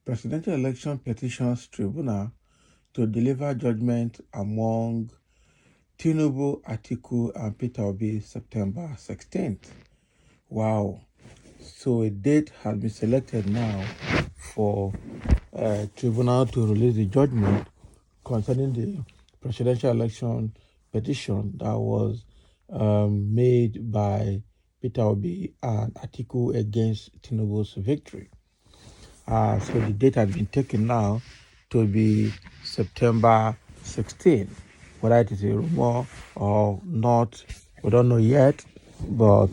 Presidential Election Petitions Tribunal to deliver judgment among Tinubu, Atiku, and Peter Obi September 16th. Wow. So a date has been selected now for Tribunal to release the judgment concerning the presidential election petition that was made by Peter Obi and Atiku against Tinubu's victory. So the date has been taken now to be September 16. Whether it is a rumor or not, we don't know yet, but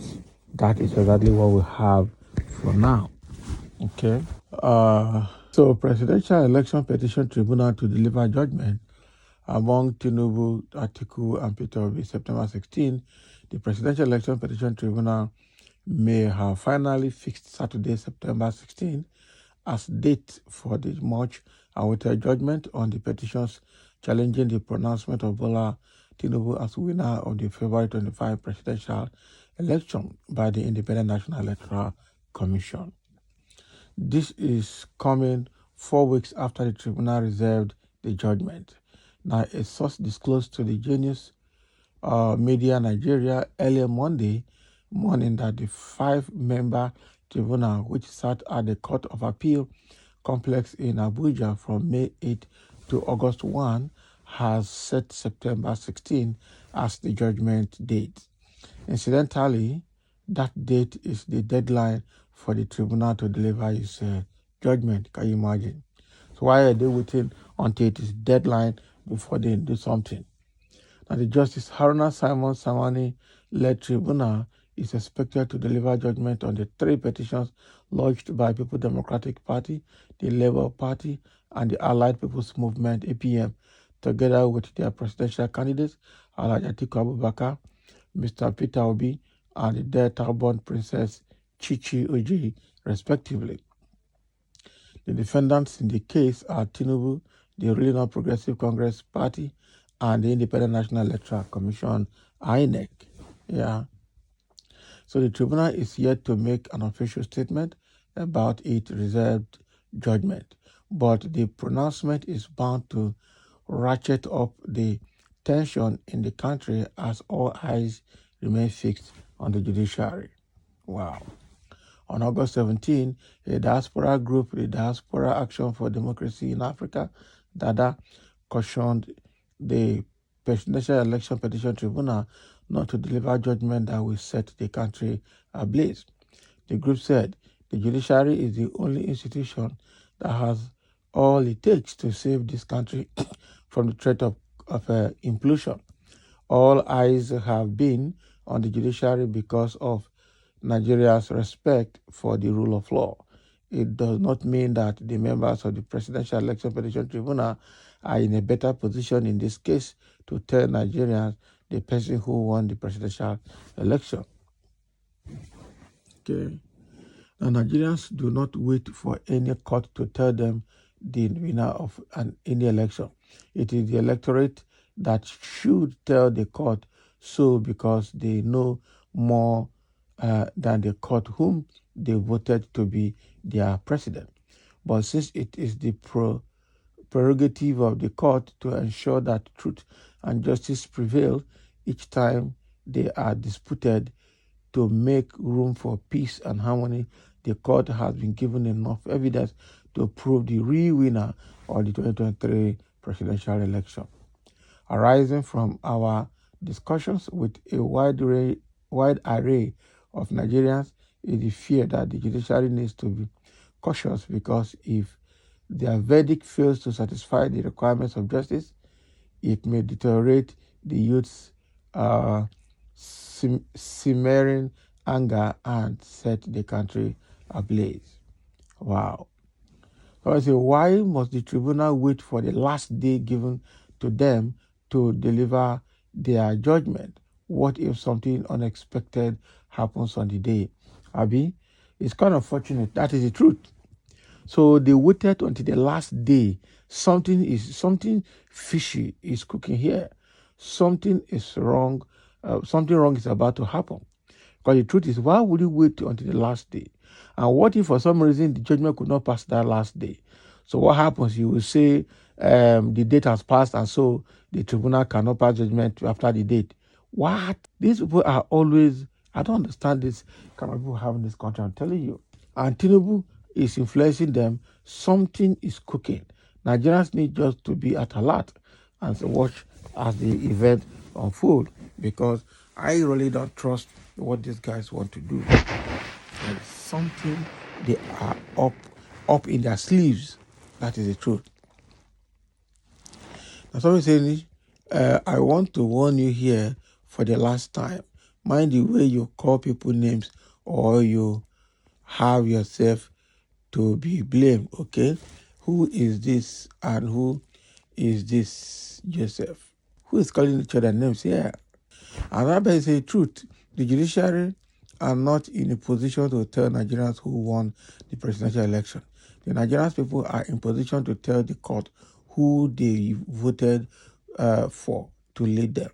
that is exactly what we have for now. Okay. So Presidential Election Petition Tribunal to deliver judgment among Tinubu, Atiku, and Peter Obi September 16. The Presidential Election Petition Tribunal may have finally fixed Saturday, September 16, as date for the much awaited judgment on the petitions challenging the pronouncement of Bola Tinubu as winner of the February 25 presidential election by the Independent National Electoral Commission. This is coming 4 weeks after the tribunal reserved the judgment. Now, a source disclosed to the Genius Media Nigeria earlier Monday morning that the 5-member tribunal, which sat at the Court of Appeal complex in Abuja from May 8 to August 1, has set September 16 as the judgment date. Incidentally, that date is the deadline for the tribunal to deliver its judgment. Can you imagine? So why are they waiting until it is deadline before they do something? Now, the Justice Haruna Simon Samani-led tribunal is expected to deliver judgment on the 3 petitions lodged by People Democratic Party, the Labour Party, and the Allied People's Movement (APM), together with their presidential candidates, Alhaji Atiku Abubakar, Mr. Peter Obi, and the death-born Princess Chichi Oji, respectively. The defendants in the case are Tinubu, the ruling All Progressive Congress Party, and the Independent National Electoral Commission, INEC. Yeah. So the tribunal is yet to make an official statement about its reserved judgment, but the pronouncement is bound to ratchet up the tension in the country as all eyes remain fixed on the judiciary. Wow. On August 17, a diaspora group, the Diaspora Action for Democracy in Africa, DADA, cautioned the Presidential Election Petition Tribunal not to deliver judgment that will set the country ablaze. The group said the judiciary is the only institution that has all it takes to save this country from the threat of implosion. All eyes have been on the judiciary because of Nigeria's respect for the rule of law. It does not mean that the members of the Presidential Election Petition Tribunal are in a better position in this case to tell Nigerians the person who won the presidential election. Okay. Now, Nigerians do not wait for any court to tell them the winner of any election. It is the electorate that should tell the court so, because they know more than the court whom they voted to be their president. But since it is the prerogative of the court to ensure that truth and justice prevail each time they are disputed, to make room for peace and harmony, the court has been given enough evidence to prove the real winner of the 2023 presidential election. Arising from our discussions with a wide array of Nigerians is the fear that the judiciary needs to be cautious, because if their verdict fails to satisfy the requirements of justice, it may deteriorate the youth's simmering anger and set the country ablaze. Wow. So I say, why must the tribunal wait for the last day given to them to deliver their judgment? What if something unexpected happens on the day? Abi, it's kind of fortunate. That is the truth. So they waited until the last day. Something fishy is cooking here. Something is wrong. Something wrong is about to happen. Because the truth is, why would you wait until the last day? And what if for some reason the judgment could not pass that last day? So what happens? You will say the date has passed, and so the tribunal cannot pass judgment after the date. What? These people are always. I don't understand this kind of people having this country. I'm telling you. And Tinubu is influencing them. Something is cooking. Nigerians need just to be at alert and watch as the event unfold, because I really don't trust what these guys want to do. There is something they are up in their sleeves. That is the truth. Now somebody saying, I want to warn you here for the last time. Mind the way you call people names, or you have yourself to be blamed, okay? Who is this and who is this Joseph? Who is calling each other names here? And Rabbi say truth. The judiciary are not in a position to tell Nigerians who won the presidential election. The Nigerian people are in position to tell the court who they voted for to lead them.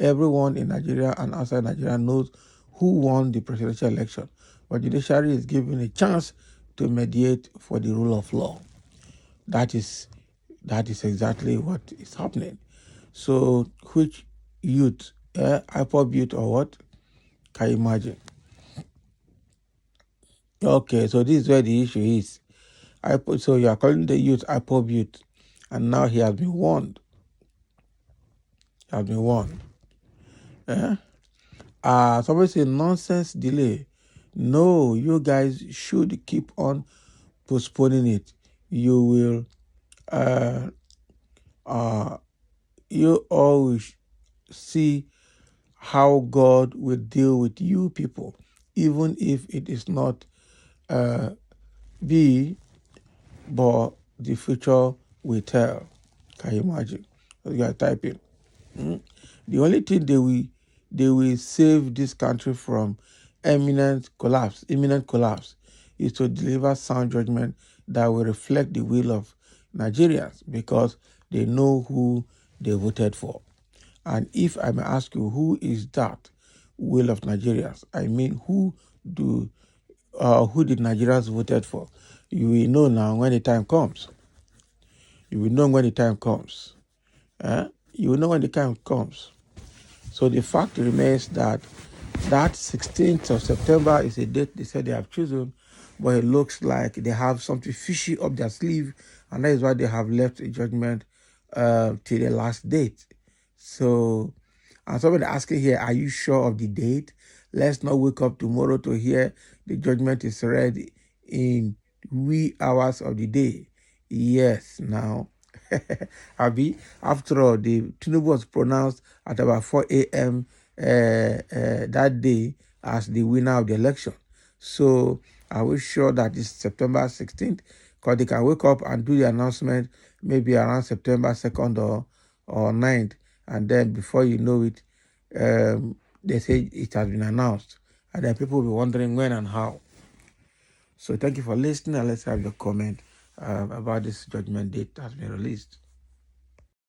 Everyone in Nigeria and outside Nigeria knows who won the presidential election, but judiciary is given a chance to mediate for the rule of law. That is exactly what is happening. So which youth, IPOB youth or what? Can you imagine? Okay, so this is where the issue is. So you are calling the youth IPOB youth, and now he has been warned. He has been warned. Somebody say nonsense delay. No, you guys should keep on postponing it. You will you always see how God will deal with you people, even if it is not be, but the future will tell. Can you imagine? You are typing. The only thing they will save this country from imminent collapse, is to deliver sound judgment that will reflect the will of Nigerians, because they know who they voted for. And if I may ask you, who is that will of Nigerians? I mean, who did Nigerians voted for? You will know now when the time comes. You will know when the time comes. You will know when the time comes. So the fact remains that 16th of September is a date they said they have chosen, but it looks like they have something fishy up their sleeve, and that is why they have left a judgment till the last date. So, and somebody asking here, are you sure of the date? Let's not wake up tomorrow to hear the judgment is read in wee hours of the day. Yes, now. Abi, after all, the Tinubu was pronounced at about 4 a.m. That day as the winner of the election. So are we sure that it's September 16th? Because they can wake up and do the announcement maybe around September 2nd or 9th. And then before you know it, they say it has been announced. And then people will be wondering when and how. So thank you for listening, and let's have your comment about this judgment date that has been released.